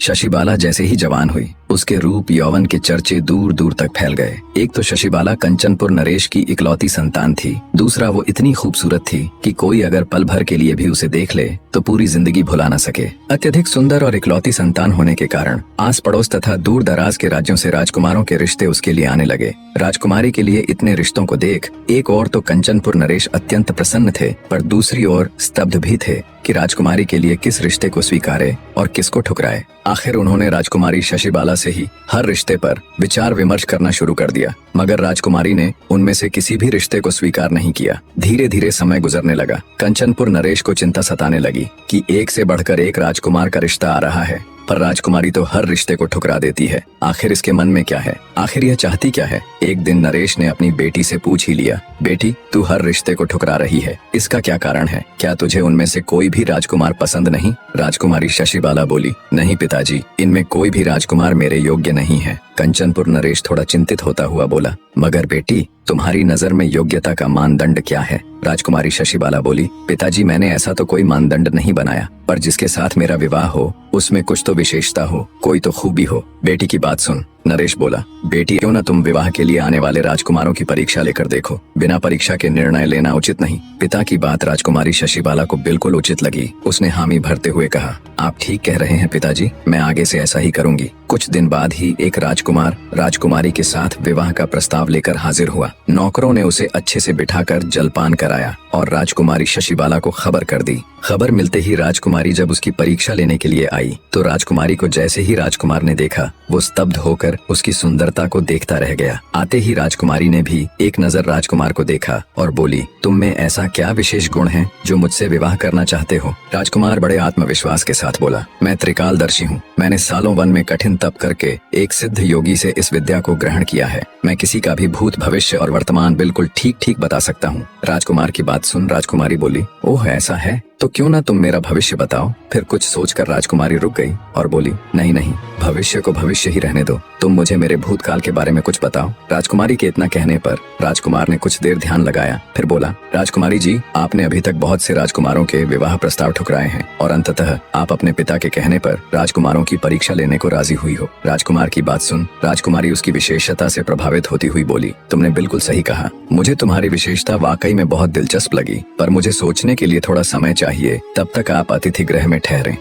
शशिबाला जैसे ही जवान हुई, उसके रूप यौवन के चर्चे दूर दूर तक फैल गए। एक तो शशिबाला कंचनपुर नरेश की इकलौती संतान थी, दूसरा वो इतनी खूबसूरत थी कि कोई अगर पल भर के लिए भी उसे देख ले तो पूरी जिंदगी भुला न सके। अत्यधिक सुंदर और इकलौती संतान होने के कारण आस पड़ोस तथा दूर दराज के राज्यों से राजकुमारों के रिश्ते उसके लिए आने लगे। राजकुमारी के लिए इतने रिश्तों को देख एक ओर तो कंचनपुर नरेश अत्यंत प्रसन्न थे, पर दूसरी ओर स्तब्ध भी थे कि राजकुमारी के लिए किस रिश्ते को स्वीकारे और किसको ठुकराए। आखिर उन्होंने राजकुमारी शशिबाला से ही हर रिश्ते पर विचार विमर्श करना शुरू कर दिया, मगर राजकुमारी ने उनमें से किसी भी रिश्ते को स्वीकार नहीं किया। धीरे धीरे समय गुजरने लगा। कंचनपुर नरेश को चिंता सताने लगी कि एक से बढ़कर एक राजकुमार का रिश्ता आ रहा है, पर राजकुमारी तो हर रिश्ते को ठुकरा देती है। आखिर इसके मन में क्या है? आखिर यह चाहती क्या है? एक दिन नरेश ने अपनी बेटी से पूछ ही लिया, बेटी तू हर रिश्ते को ठुकरा रही है, इसका क्या कारण है? क्या तुझे उनमें से कोई भी राजकुमार पसंद नहीं? राजकुमारी शशिबाला बोली, नहीं पिताजी, इनमें कोई भी राजकुमार मेरे योग्य नहीं है। कंचनपुर नरेश थोड़ा चिंतित होता हुआ बोला, मगर बेटी तुम्हारी नजर में योग्यता का मानदंड क्या है? राजकुमारी शशिबाला बोली, पिताजी मैंने ऐसा तो कोई मानदंड नहीं बनाया, पर जिसके साथ मेरा विवाह हो उसमें कुछ तो विशेषता हो, कोई तो खूबी हो। बेटी की बात सुन। नरेश बोला, बेटी क्यों ना तुम विवाह के लिए आने वाले राजकुमारों की परीक्षा लेकर देखो, बिना परीक्षा के निर्णय लेना उचित नहीं। पिता की बात राजकुमारी शशिबाला को बिल्कुल उचित लगी। उसने हामी भरते हुए कहा, आप ठीक कह रहे हैं पिताजी, मैं आगे से ऐसा ही करूंगी। कुछ दिन बाद ही एक राजकुमार राजकुमारी के साथ विवाह का प्रस्ताव लेकर हाजिर हुआ। नौकरों ने उसे अच्छे से बिठाकर जलपान कराया और राजकुमारी शशिबाला को खबर कर दी। खबर मिलते ही राजकुमारी जब उसकी परीक्षा लेने के लिए आई तो राजकुमारी को जैसे ही राजकुमार ने देखा वो स्तब्ध होकर उसकी सुंदरता को देखता रह गया। आते ही राजकुमारी ने भी एक नजर राजकुमार को देखा और बोली, तुम में ऐसा क्या विशेष गुण है जो मुझसे विवाह करना चाहते हो? राजकुमार बड़े आत्मविश्वास के साथ बोला, मैं त्रिकालदर्शी हूँ, मैंने सालों वन में कठिन तप करके एक सिद्ध योगी से इस विद्या को ग्रहण किया है। मैं किसी का भी भूत भविष्य और वर्तमान बिल्कुल ठीक ठीक बता सकता हूँ। राजकुमार की बात सुन राजकुमारी बोली, ओह ऐसा है तो क्यों ना तुम मेरा भविष्य बताओ। फिर कुछ सोचकर राजकुमारी रुक गई और बोली, नहीं नहीं, भविष्य को भविष्य ही रहने दो, तुम मुझे मेरे भूतकाल के बारे में कुछ बताओ। राजकुमारी के इतना कहने पर राजकुमार ने कुछ देर ध्यान लगाया, फिर बोला, राजकुमारी जी, आपने अभी तक बहुत से राजकुमारों के विवाह प्रस्ताव ठुकराए हैं और अंततः आप अपने पिता के कहने पर राजकुमारों की परीक्षा लेने को राजी हुई हो। राजकुमार की बात सुन राजकुमारी उसकी विशेषता से प्रभावित होती हुई बोली, तुमने बिल्कुल सही कहा, मुझे तुम्हारी विशेषता वाकई में बहुत दिलचस्प लगी, पर मुझे सोचने के लिए थोड़ा समय चाहिए, तब तक आप अतिथि गृह में ठहरें।